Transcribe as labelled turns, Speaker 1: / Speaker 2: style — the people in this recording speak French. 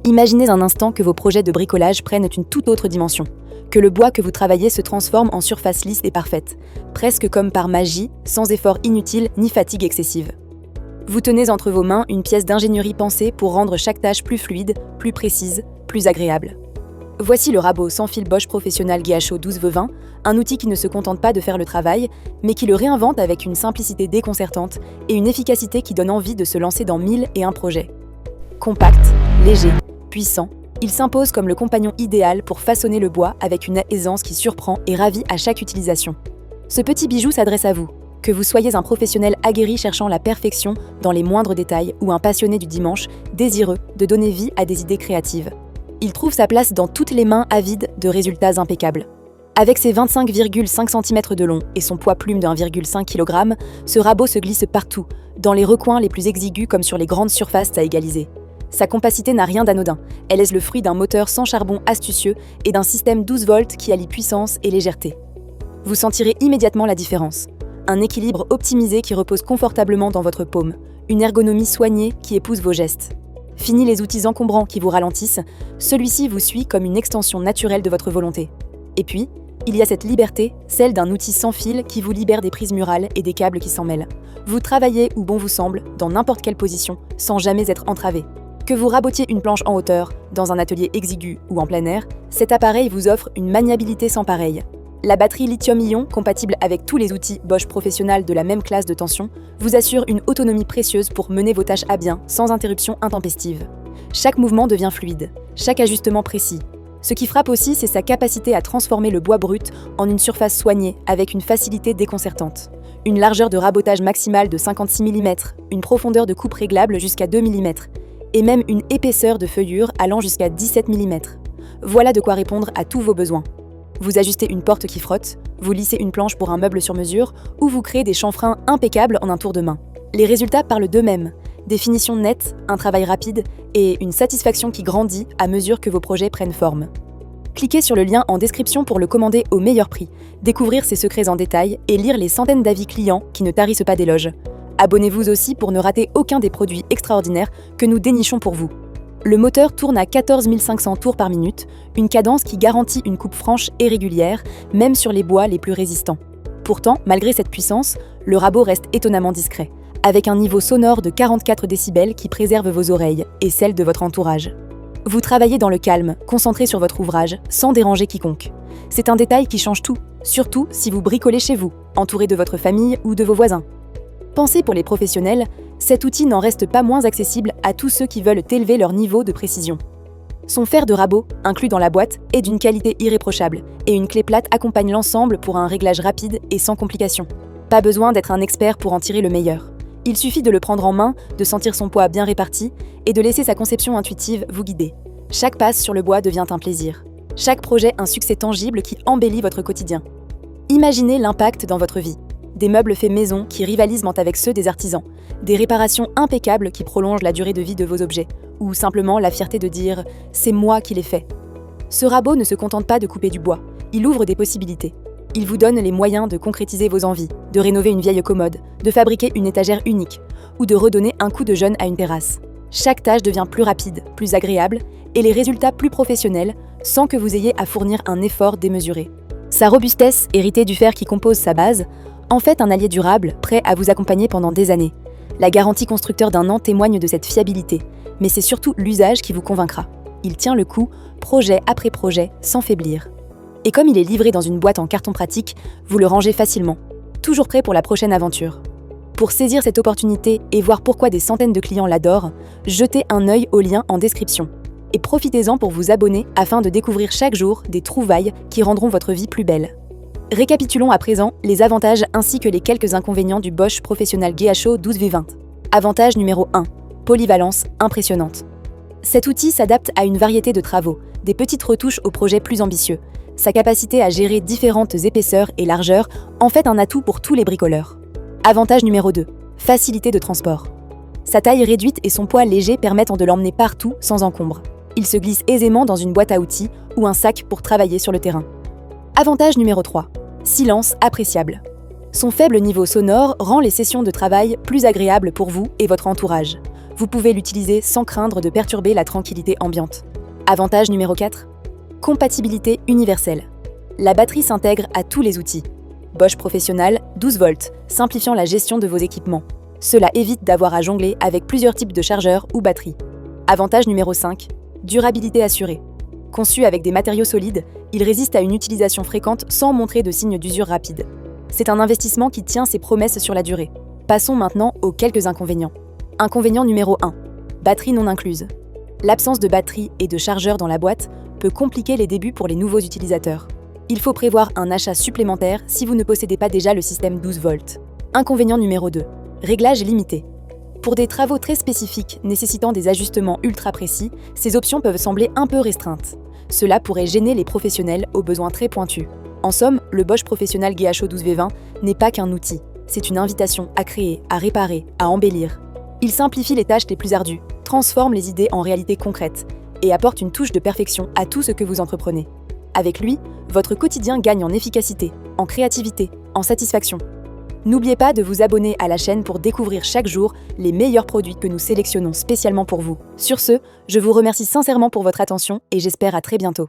Speaker 1: Imaginez un instant que vos projets de bricolage prennent une toute autre dimension, que le bois que vous travaillez se transforme en surface lisse et parfaite, presque comme par magie, sans effort inutile ni fatigue excessive. Vous tenez entre vos mains une pièce d'ingénierie pensée pour rendre chaque tâche plus fluide, plus précise, plus agréable. Voici le rabot sans fil Bosch Professional GHO 12V20, un outil qui ne se contente pas de faire le travail, mais qui le réinvente avec une simplicité déconcertante et une efficacité qui donne envie de se lancer dans 1001 projets. Compact, léger, puissant, il s'impose comme le compagnon idéal pour façonner le bois avec une aisance qui surprend et ravit à chaque utilisation. Ce petit bijou s'adresse à vous, que vous soyez un professionnel aguerri cherchant la perfection dans les moindres détails ou un passionné du dimanche désireux de donner vie à des idées créatives. Il trouve sa place dans toutes les mains avides de résultats impeccables. Avec ses 25,5 cm de long et son poids plume de 1,5 kg, ce rabot se glisse partout, dans les recoins les plus exigus comme sur les grandes surfaces à égaliser. Sa compacité n'a rien d'anodin, elle est le fruit d'un moteur sans charbon astucieux et d'un système 12 volts qui allie puissance et légèreté. Vous sentirez immédiatement la différence. Un équilibre optimisé qui repose confortablement dans votre paume, une ergonomie soignée qui épouse vos gestes. Fini les outils encombrants qui vous ralentissent, celui-ci vous suit comme une extension naturelle de votre volonté. Et puis, il y a cette liberté, celle d'un outil sans fil qui vous libère des prises murales et des câbles qui s'en mêlent. Vous travaillez où bon vous semble, dans n'importe quelle position, sans jamais être entravé. Que vous rabotiez une planche en hauteur, dans un atelier exigu ou en plein air, cet appareil vous offre une maniabilité sans pareille. La batterie lithium-ion, compatible avec tous les outils Bosch Professional de la même classe de tension, vous assure une autonomie précieuse pour mener vos tâches à bien, sans interruption intempestive. Chaque mouvement devient fluide, chaque ajustement précis. Ce qui frappe aussi, c'est sa capacité à transformer le bois brut en une surface soignée avec une facilité déconcertante. Une largeur de rabotage maximale de 56 mm, une profondeur de coupe réglable jusqu'à 2 mm, et même une épaisseur de feuillure allant jusqu'à 17 mm. Voilà de quoi répondre à tous vos besoins. Vous ajustez une porte qui frotte, vous lissez une planche pour un meuble sur mesure, ou vous créez des chanfreins impeccables en un tour de main. Les résultats parlent d'eux-mêmes. Des finitions nettes, un travail rapide et une satisfaction qui grandit à mesure que vos projets prennent forme. Cliquez sur le lien en description pour le commander au meilleur prix, découvrir ses secrets en détail et lire les centaines d'avis clients qui ne tarissent pas d'éloges. Abonnez-vous aussi pour ne rater aucun des produits extraordinaires que nous dénichons pour vous. Le moteur tourne à 14 500 tours par minute, une cadence qui garantit une coupe franche et régulière, même sur les bois les plus résistants. Pourtant, malgré cette puissance, le rabot reste étonnamment discret, avec un niveau sonore de 44 décibels qui préserve vos oreilles et celles de votre entourage. Vous travaillez dans le calme, concentré sur votre ouvrage, sans déranger quiconque. C'est un détail qui change tout, surtout si vous bricolez chez vous, entouré de votre famille ou de vos voisins. Pensé pour les professionnels, cet outil n'en reste pas moins accessible à tous ceux qui veulent élever leur niveau de précision. Son fer de rabot, inclus dans la boîte, est d'une qualité irréprochable et une clé plate accompagne l'ensemble pour un réglage rapide et sans complications. Pas besoin d'être un expert pour en tirer le meilleur. Il suffit de le prendre en main, de sentir son poids bien réparti et de laisser sa conception intuitive vous guider. Chaque passe sur le bois devient un plaisir. Chaque projet un succès tangible qui embellit votre quotidien. Imaginez l'impact dans votre vie. Des meubles faits maison qui rivalisent avec ceux des artisans, des réparations impeccables qui prolongent la durée de vie de vos objets, ou simplement la fierté de dire « c'est moi qui l'ai fait ». Ce rabot ne se contente pas de couper du bois, il ouvre des possibilités. Il vous donne les moyens de concrétiser vos envies, de rénover une vieille commode, de fabriquer une étagère unique, ou de redonner un coup de jeune à une terrasse. Chaque tâche devient plus rapide, plus agréable, et les résultats plus professionnels, sans que vous ayez à fournir un effort démesuré. Sa robustesse, héritée du fer qui compose sa base, en fait un allié durable, prêt à vous accompagner pendant des années. La garantie constructeur d'1 an témoigne de cette fiabilité, mais c'est surtout l'usage qui vous convaincra. Il tient le coup, projet après projet, sans faiblir. Et comme il est livré dans une boîte en carton pratique, vous le rangez facilement, toujours prêt pour la prochaine aventure. Pour saisir cette opportunité et voir pourquoi des centaines de clients l'adorent, jetez un œil au lien en description. Et profitez-en pour vous abonner afin de découvrir chaque jour des trouvailles qui rendront votre vie plus belle. Récapitulons à présent les avantages ainsi que les quelques inconvénients du Bosch Professional GHO 12V20. Avantage numéro 1. Polyvalence impressionnante. Cet outil s'adapte à une variété de travaux, des petites retouches aux projets plus ambitieux. Sa capacité à gérer différentes épaisseurs et largeurs en fait un atout pour tous les bricoleurs. Avantage numéro 2. Facilité de transport. Sa taille réduite et son poids léger permettent de l'emmener partout sans encombre. Il se glisse aisément dans une boîte à outils ou un sac pour travailler sur le terrain. Avantage numéro 3. Silence appréciable. Son faible niveau sonore rend les sessions de travail plus agréables pour vous et votre entourage. Vous pouvez l'utiliser sans craindre de perturber la tranquillité ambiante. Avantage numéro 4. Compatibilité universelle. La batterie s'intègre à tous les outils. Bosch Professional, 12 volts, simplifiant la gestion de vos équipements. Cela évite d'avoir à jongler avec plusieurs types de chargeurs ou batteries. Avantage numéro 5. Durabilité assurée. Conçu avec des matériaux solides, il résiste à une utilisation fréquente sans montrer de signes d'usure rapide. C'est un investissement qui tient ses promesses sur la durée. Passons maintenant aux quelques inconvénients. Inconvénient numéro 1. Batterie non incluse. L'absence de batterie et de chargeur dans la boîte peut compliquer les débuts pour les nouveaux utilisateurs. Il faut prévoir un achat supplémentaire si vous ne possédez pas déjà le système 12 volts. Inconvénient numéro 2. Réglage limité. Pour des travaux très spécifiques nécessitant des ajustements ultra précis, ces options peuvent sembler un peu restreintes. Cela pourrait gêner les professionnels aux besoins très pointus. En somme, le Bosch Professional GHO 12V20 n'est pas qu'un outil. C'est une invitation à créer, à réparer, à embellir. Il simplifie les tâches les plus ardues, transforme les idées en réalités concrètes et apporte une touche de perfection à tout ce que vous entreprenez. Avec lui, votre quotidien gagne en efficacité, en créativité, en satisfaction. N'oubliez pas de vous abonner à la chaîne pour découvrir chaque jour les meilleurs produits que nous sélectionnons spécialement pour vous. Sur ce, je vous remercie sincèrement pour votre attention et j'espère à très bientôt.